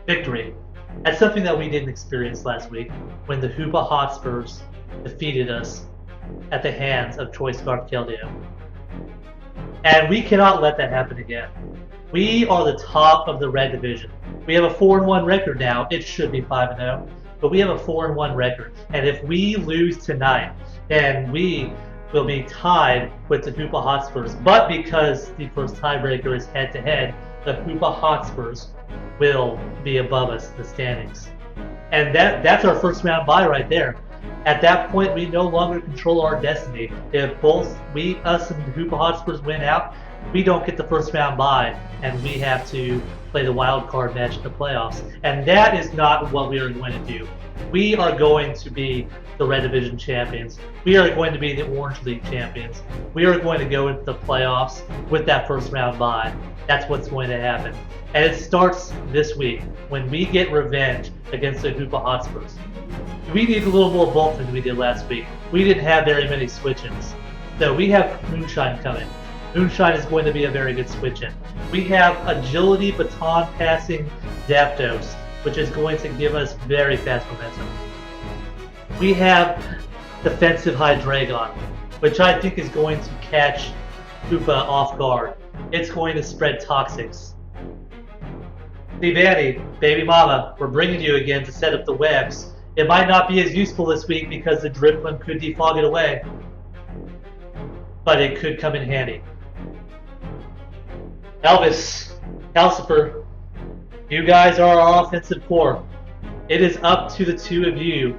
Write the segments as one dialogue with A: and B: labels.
A: Victory. That's something that we didn't experience last week when the Hoopa Hotspurs defeated us at the hands of Choice Guard Keldeo. And we cannot let that happen again. We are the top of the red division. We have a 4-1 record now. It should be 5-0, but we have a 4-1 record. And if we lose tonight, then we will be tied with the Hoopa Hotspurs. But because the first tiebreaker is head-to-head, the Hoopa Hotspurs will be above us in the standings. And that's our first round bye right there. At that point, we no longer control our destiny. If both us and the Hoopa Hotspurs win out, we don't get the first round bye, and we have to play the wild card match in the playoffs. And that is not what we are going to do. We are going to be the Red Division champions. We are going to be the Orange League champions. We are going to go into the playoffs with that first round bye. That's what's going to happen. And it starts this week when we get revenge against the Hoopa Hotspurs. We need a little more bulk than we did last week. We didn't have very many switch-ins. So we have Moonshine coming. Moonshine is going to be a very good switch-in. We have Agility, Baton Passing, Zapdos, which is going to give us very fast momentum. We have Defensive Hydreigon, which I think is going to catch Hoopa off guard. It's going to spread Toxics. Vanny, baby mama, we're bringing you again to set up the webs. It might not be as useful this week because the Driplim could defog it away, but it could come in handy. Elvis, Calcifer, you guys are our offensive core. It is up to the two of you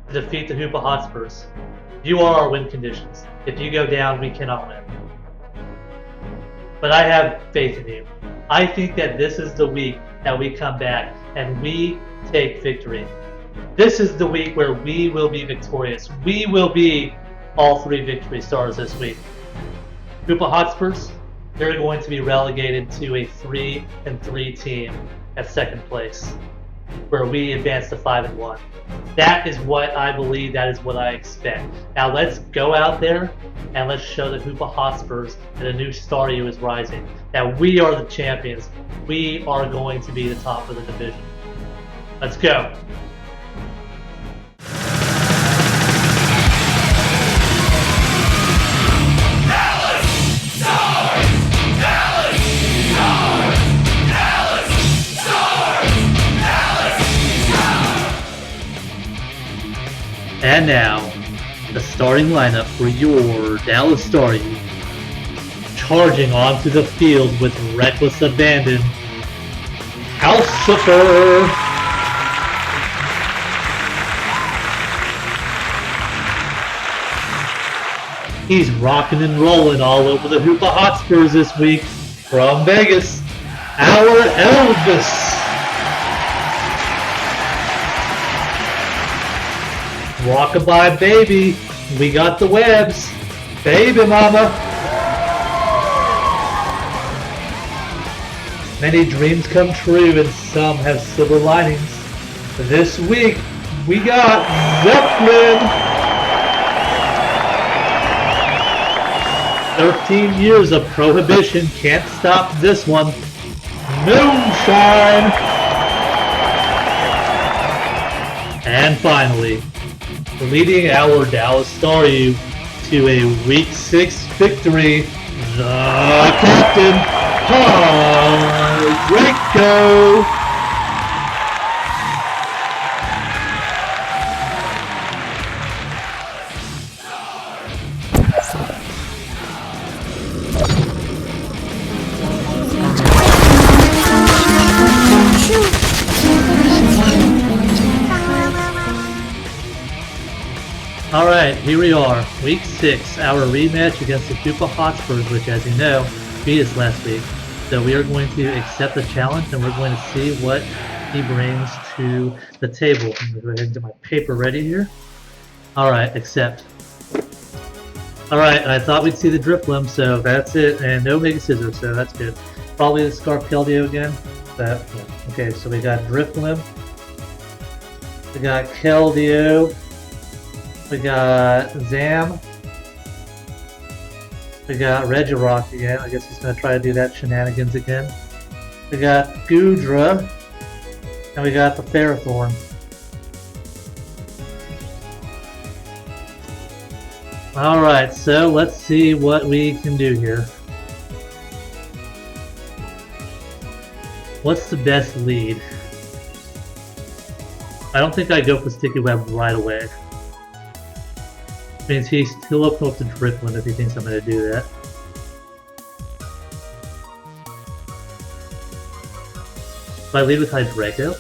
A: to defeat the Hoopa Hotspurs. You are our win conditions. If you go down, we cannot win. But I have faith in you. I think that this is the week that we come back and we take victory. This is the week where we will be victorious. We will be all 3 victory stars this week. Hoopa Hotspurs, they're going to be relegated to a 3-3 team at second place, where we advance to 5-1. That is what I believe. That is what I expect. Now let's go out there and let's show the Hoopa Hotspurs that a new Staryu is rising. That we are the champions. We are going to be the top of the division. Let's go. And now, the starting lineup for your Dallas Staryu. Charging onto the field with reckless abandon, Calcifer. He's rocking and rolling all over the Hoopa Hotspurs this week. From Vegas, our Elvis. Rockabye baby, we got the webs. Baby mama. Many dreams come true and some have silver linings. This week, we got Zeppelin. 13 years of prohibition can't stop this one. Moonshine. And finally, leading our Dallas Staryu to a Week 6 victory, the Captain, Rico. Alright, here we are, Week 6, our rematch against the Hoopa Hotspurs, which, as you know, beat us last week. So we are going to accept the challenge and we're going to see what he brings to the table. I'm going to go ahead and get my paper ready here. Alright, accept. Alright, I thought we'd see the Driplim, so that's it, and no Mega Scissors, so that's good. Probably the Scarf Keldeo again. Yeah. Okay, so we got Driplim. We got Keldeo. We got Zam. We got Regirock again. I guess he's going to try to do that shenanigans again. We got Goodra. And we got the Ferrothorn. Alright, so let's see what we can do here. What's the best lead? I don't think I go for Sticky Web right away. Means he'll open up to Dripland if he thinks I'm going to do that. Do I lead with Hydreigo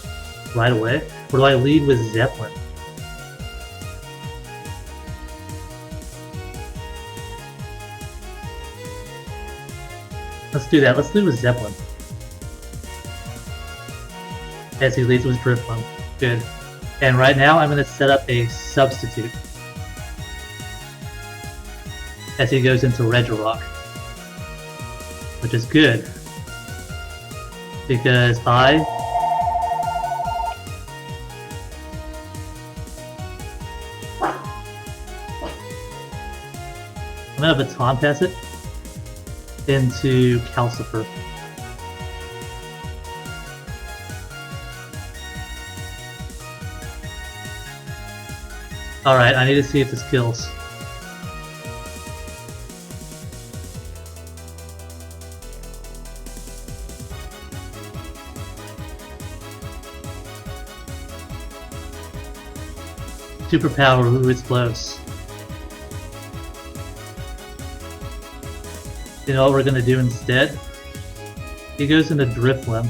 A: right away? Or do I lead with Zeppelin? Let's do that. Let's lead with Zeppelin. As he leads with Dripland. Good. And right now I'm going to set up a substitute. As he goes into Regirock. Which is good. Because I'm going to Baton Pass it into Calcifer. Alright, I need to see if this kills. Superpower who explodes. You know what we're gonna do instead? He goes into Drifloon.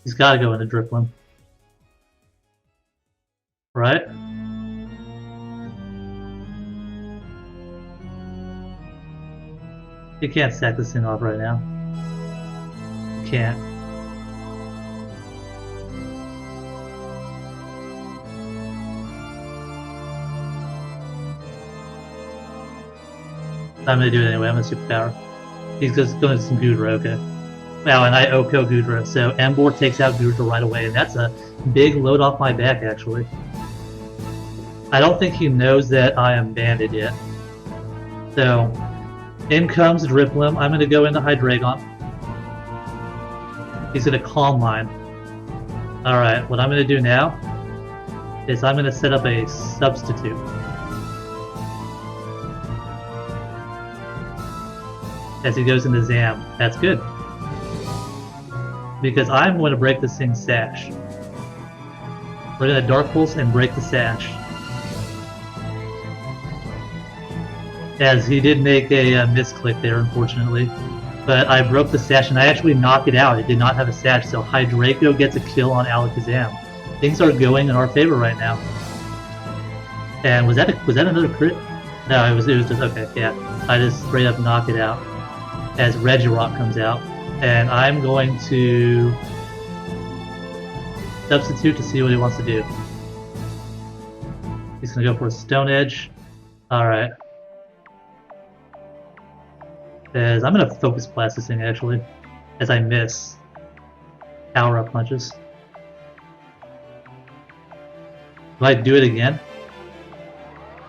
A: He's gotta go into Drifloon. Right? You can't sack this thing off right now. You can't. I'm gonna do it anyway, I'm gonna superpower. He's just going to some Goodra, okay. Wow, and I Oko Goodra, so Emboar takes out Goodra right away, and that's a big load off my back, actually. I don't think he knows that I am banded yet. So, in comes Driploom. I'm going to go into Hydreigon. He's going to Calm Mind. Alright, what I'm going to do now is I'm going to set up a substitute. As he goes into Zam. That's good. Because I'm going to break this thing's Sash. We're going to Dark Pulse and break the Sash. As he did make a misclick there, unfortunately. But I broke the Sash and I actually knocked it out. It did not have a Sash, so Hydreigo gets a kill on Alakazam. Things are going in our favor right now. And was that another crit? No, it was just okay, yeah. I just straight up knocked it out. As Regirock comes out. And I'm going to substitute to see what he wants to do. He's going to go for a Stone Edge. Alright. As I'm going to Focus Blast this thing, actually. As I miss. Power Up punches. Do I do it again?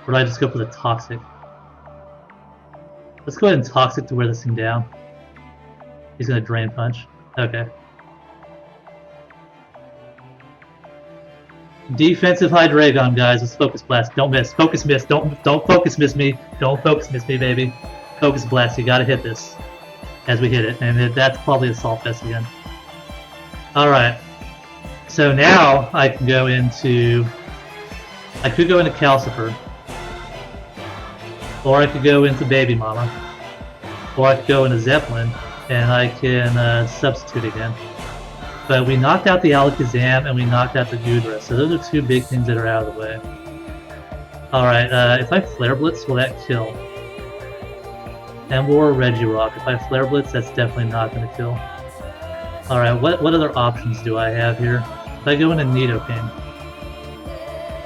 A: Or do I just go for the Toxic? Let's go ahead and Toxic to wear this thing down. He's gonna Drain Punch. Okay. Defensive Hydreigon, guys. Let's Focus Blast. Don't miss. Focus miss. Don't Focus miss me. Don't Focus miss me, baby. Focus Blast. You gotta hit this as we hit it, and that's probably Assault Vest again. All right. So now I can go into. I could go into Calcifer. Or I could go into Baby Mama. Or I could go into Zeppelin, and I can substitute again. But we knocked out the Alakazam, and we knocked out the Goodra, so those are two big things that are out of the way. Alright, if I Flare Blitz, will that kill? Emboar or Regirock? If I Flare Blitz, that's definitely not going to kill. Alright, what other options do I have here? If I go into Nidoking.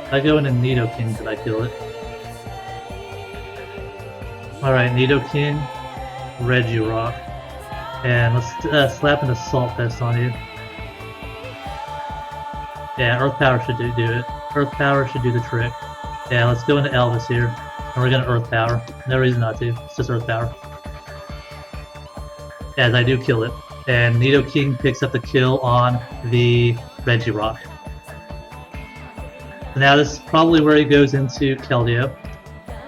A: If I go into Nidoking, can I kill it? Alright, Nidoking, Regirock, and let's slap an Assault Vest on you. Yeah, Earth Power should do it. Earth Power should do the trick. Yeah, let's go into Elvis here. And we're gonna Earth Power. No reason not to. It's just Earth Power. As I do kill it. And Nido King picks up the kill on the Regirock. Now this is probably where he goes into Keldeo.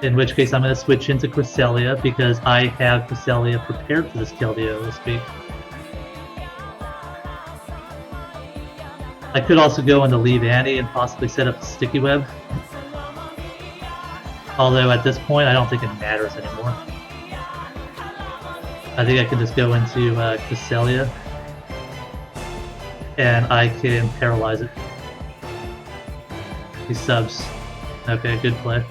A: In which case I'm going to switch into Cresselia because I have Cresselia prepared for this Keldeo this week. I could also go into Leave Annie and possibly set up a Sticky Web. Although at this point I don't think it matters anymore. I think I can just go into Cresselia and I can paralyze it. He subs. Okay, good play.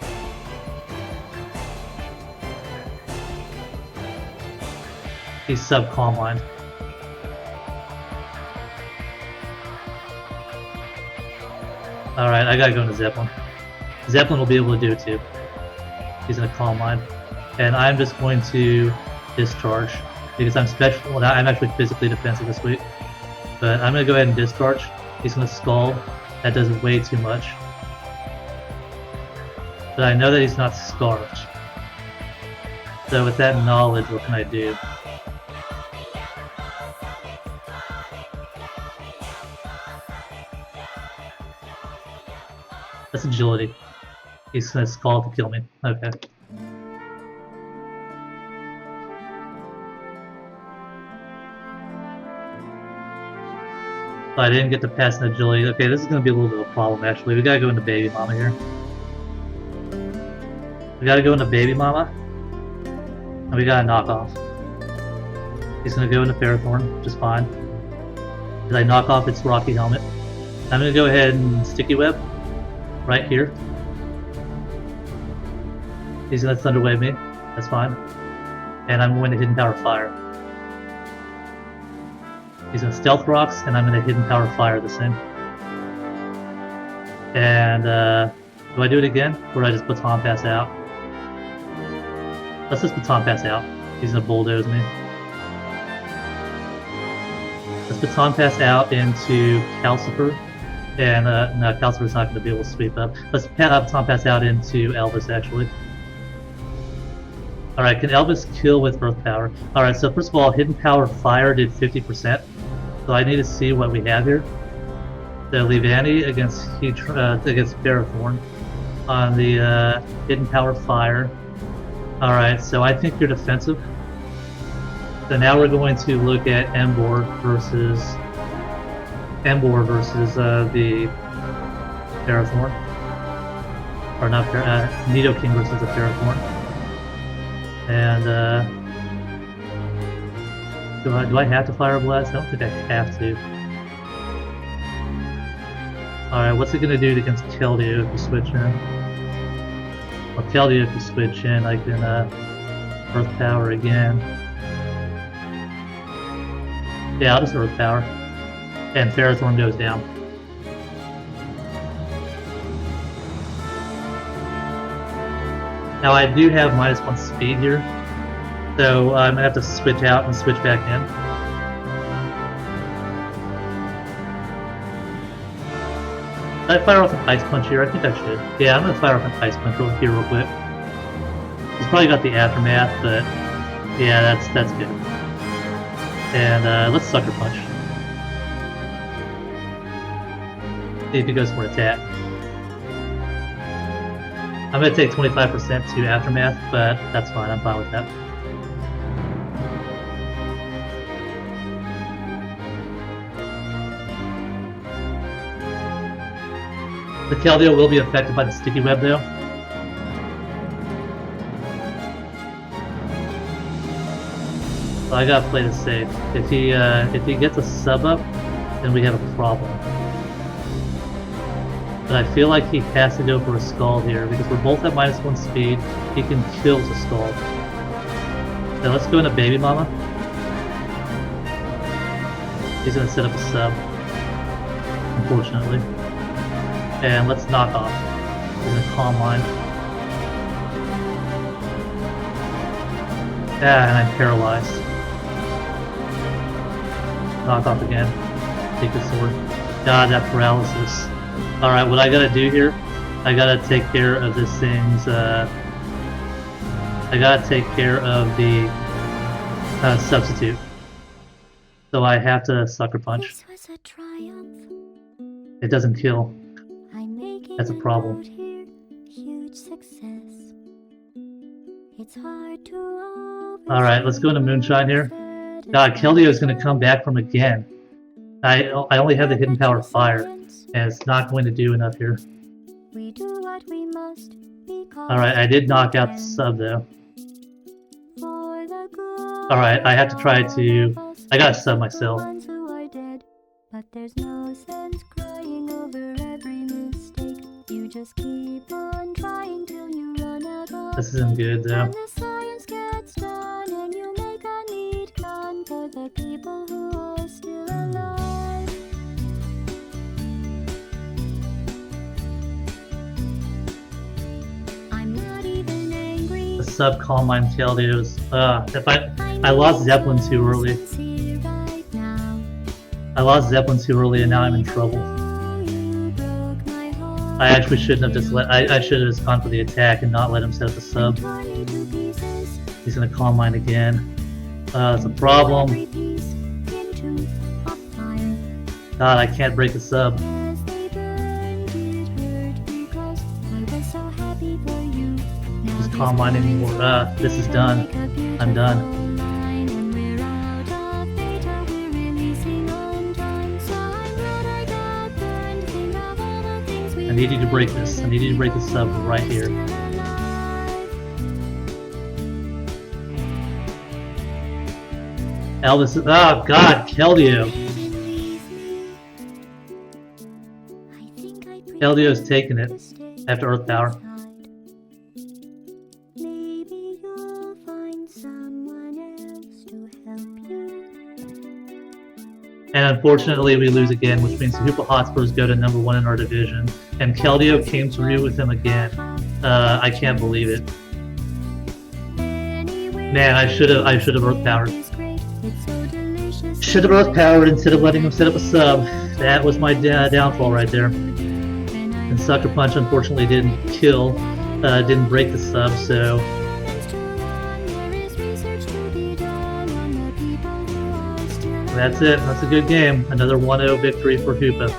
A: He's sub Calm Mind. Alright, I gotta go into Zeppelin. Zeppelin will be able to do it too. He's in a Calm Mind. And I'm just going to discharge because I'm special. Well, I'm actually physically defensive this week. But I'm gonna go ahead and discharge. He's gonna Scald. That does way too much. But I know that he's not Scarfed. So with that knowledge, what can I do? That's Agility. He's gonna Scald to kill me. Okay. I didn't get to pass an Agility. Okay, this is gonna be a little bit of a problem actually. We gotta go into Baby Mama here. We gotta go into Baby Mama. And we gotta knock off. He's gonna go into Ferrothorn, which is fine. As I knock off its Rocky Helmet. I'm gonna go ahead and Sticky Web. Right here. He's gonna Thunder Wave me. That's fine. And I'm going to Hidden Power Fire. He's gonna Stealth Rocks, and I'm gonna Hidden Power Fire the same. And do I do it again, or do I just Baton Pass out? Let's just Baton Pass out. He's gonna Bulldoze me. Let's Baton Pass out into Calcifer. And no, Calcifer's not going to be able to sweep up. Let's Baton Pass out into Elvis, actually. Alright, can Elvis kill with Earth Power? Alright, so first of all, Hidden Power Fire did 50%. So I need to see what we have here. So Leave Annie against Ferrothorn on the Hidden Power Fire. Alright, so I think you're defensive. So now we're going to look at Emboar versus the Ferrothorn. Or not Nido King versus the Ferrothorn. And do I have to Fire Blast? I don't think I have to. Alright, what's it gonna do against Keldeo if you switch in? Well, Keldeo if you switch in, I can Earth Power again. Yeah, I'll just Earth Power. And Ferrothorn goes down. Now I do have -1 speed here, so I'm gonna have to switch out and switch back in. Did I fire off an Ice Punch here? I think I should. Yeah, I'm gonna fire off an Ice Punch here real quick. He's probably got the Aftermath, but yeah, that's good. And let's Sucker Punch. See if he goes for an attack. I'm going to take 25% to Aftermath, but that's fine. I'm fine with that. The Keldeo will be affected by the Sticky Web, though. So I gotta play this safe. If he gets a sub up, then we have a problem. But I feel like he has to go for a Scald here, because we're both at -1 speed. He can kill to Scald. So let's go into Baby Mama. He's gonna set up a sub, unfortunately. And let's knock off. He's gonna Calm Mind. Yeah, and I'm paralyzed. Knock off again. Take the sword. God, that paralysis. Alright, what I gotta do here I gotta take care of this thing's, I gotta take care of the substitute. So I have to sucker punch.
B: This was a triumph.
A: It doesn't kill.
B: I'm making
A: That's a problem.
B: here, huge success. It's hard to
A: Alright, let's go into Moonshine here. God, Keldeo is going to come back from again. I only have the hidden power of fire, and it's not going to do enough here.
B: We do what we must.
A: Alright, I did knock out the sub though. Alright, I have to try to... I gotta sub myself.
B: But there's no sense crying over every mistake. You just keep on trying till you run out of.
A: This isn't good though.
B: And the science gets done and you make a neat gun for the people who are still alive. I'm not even angry.
A: The sub Calm Mind Keldeo's. If I lost Zeppelin too early. I lost Zeppelin too early and now I'm in trouble. I actually shouldn't have just I should have just gone for the attack and not let him set up the sub. He's gonna Calm Mind again. It's a problem. God, I can't break the sub. Just Calm Mind anymore. This is done. I'm done. I need you to break this. I need you to break the sub right here. Elvis, oh god, Keldeo. Keldeo's taking it after Earth Power.
B: Maybe you'll find someone else to help you.
A: And unfortunately we lose again, which means the Hoopa Hotspurs go to number 1 in our division. And Keldeo came through with him again. I can't believe it. Man, I should have Earth Powered. Should have Earth Powered instead of letting him set up a sub. That was my downfall right there. And Sucker Punch unfortunately didn't kill, didn't break the sub, so... That's it. That's a good game. Another 1-0 victory for Hoopa.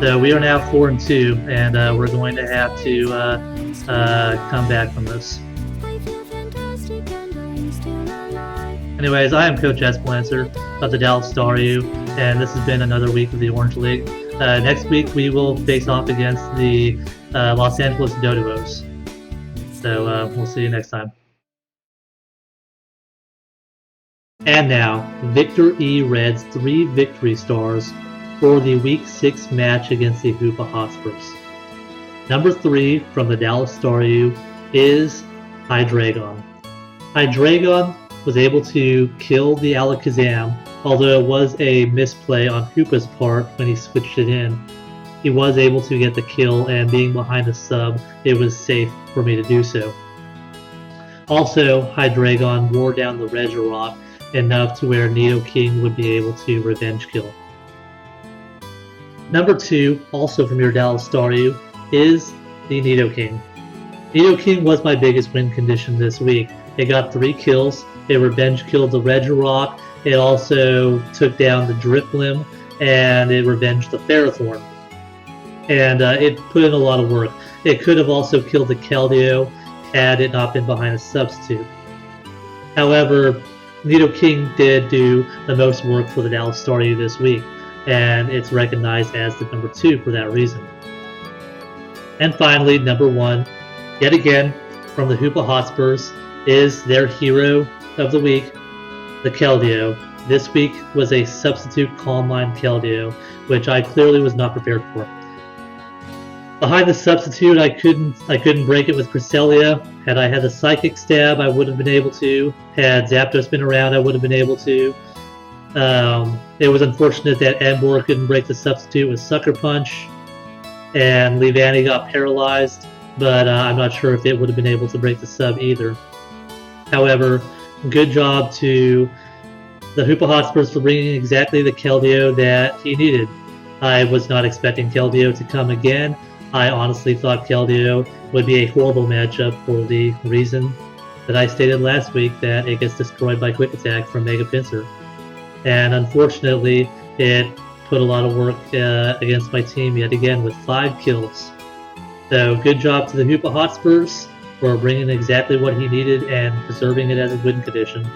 A: So we are now 4-2, and we're going to have to come back from this. Anyways, I am Coach Esplancer of the Dallas Staryu, and this has been another week of the Orange League. Next week we will face off against the Los Angeles Dodos. So we'll see you next time. And now, Victor E. Red's 3 victory stars for the Week 6 match against the Hoopa Hotspurs. Number 3 from the Dallas Staryu is Hydreigon. Hydreigon was able to kill the Alakazam, although it was a misplay on Hoopa's part when he switched it in. He was able to get the kill, and being behind the sub, it was safe for me to do so. Also, Hydreigon wore down the Regirock enough to where Nidoking would be able to revenge kill. Number 2, also from your Dallas Staryu, is the Nidoking. Nidoking was my biggest win condition this week. It got 3 kills, it revenge killed the Regirock, it also took down the Drifblim, and it revenged the Ferrothorn. And it put in a lot of work. It could have also killed the Keldeo had it not been behind a substitute. However, Nidoking did do the most work for the Dallas Staryu this week, and it's recognized as the number 2 for that reason. And finally, number 1, yet again, from the Hoopa Hotspurs, is their hero of the week, the Keldeo. This week was a substitute Calm Mind Keldeo, which I clearly was not prepared for. Behind the substitute, I couldn't break it with Cresselia. Had I had the Psychic Stab, I would have been able to. Had Zapdos been around, I would have been able to. It was unfortunate that Emboar couldn't break the substitute with Sucker Punch, and Leavanny got paralyzed, but I'm not sure if it would have been able to break the sub either. However, good job to the Hoopa Hotspurs for bringing exactly the Keldeo that he needed. I was not expecting Keldeo to come again, I honestly thought Keldeo would be a horrible matchup for the reason that I stated last week, that it gets destroyed by Quick Attack from Mega Pinsir. And unfortunately, it put a lot of work against my team yet again with 5 kills. So good job to the Hoopa Hotspurs for bringing exactly what he needed and preserving it as a win condition.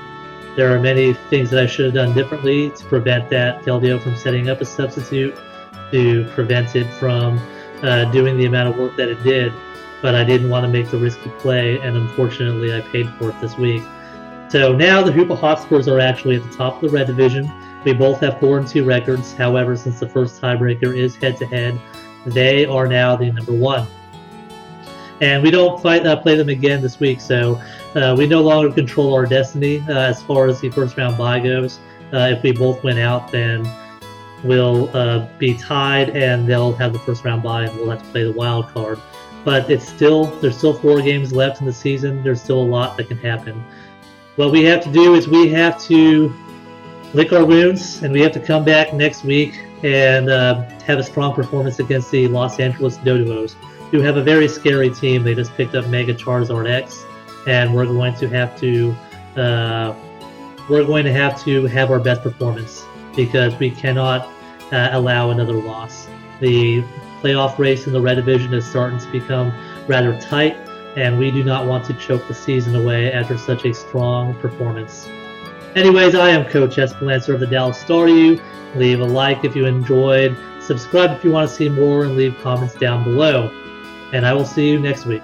A: There are many things that I should have done differently to prevent that Keldeo from setting up a substitute, to prevent it from doing the amount of work that it did, but I didn't want to make the risky play, and unfortunately I paid for it this week. So now the Hoopa Hotspurs are actually at the top of the red division. We both have 4-2 records. However, since the first tiebreaker is head-to-head, they are now the number 1. And we don't play them again this week, so we no longer control our destiny as far as the first round bye goes. If we both win out, then we'll be tied, and they'll have the first round bye, and we'll have to play the wild card. But there's still 4 games left in the season. There's still a lot that can happen. What we have to do is we have to lick our wounds, and we have to come back next week and have a strong performance against the Los Angeles Doduos, who have a very scary team. They just picked up Mega Charizard X, and we're going to have to have our best performance, because we cannot allow another loss. The playoff race in the red division is starting to become rather tight, and we do not want to choke the season away after such a strong performance. Anyways, I am Coach Esperancer of the Dallas Staryu. Leave a like if you enjoyed, subscribe if you want to see more, and leave comments down below. And I will see you next week.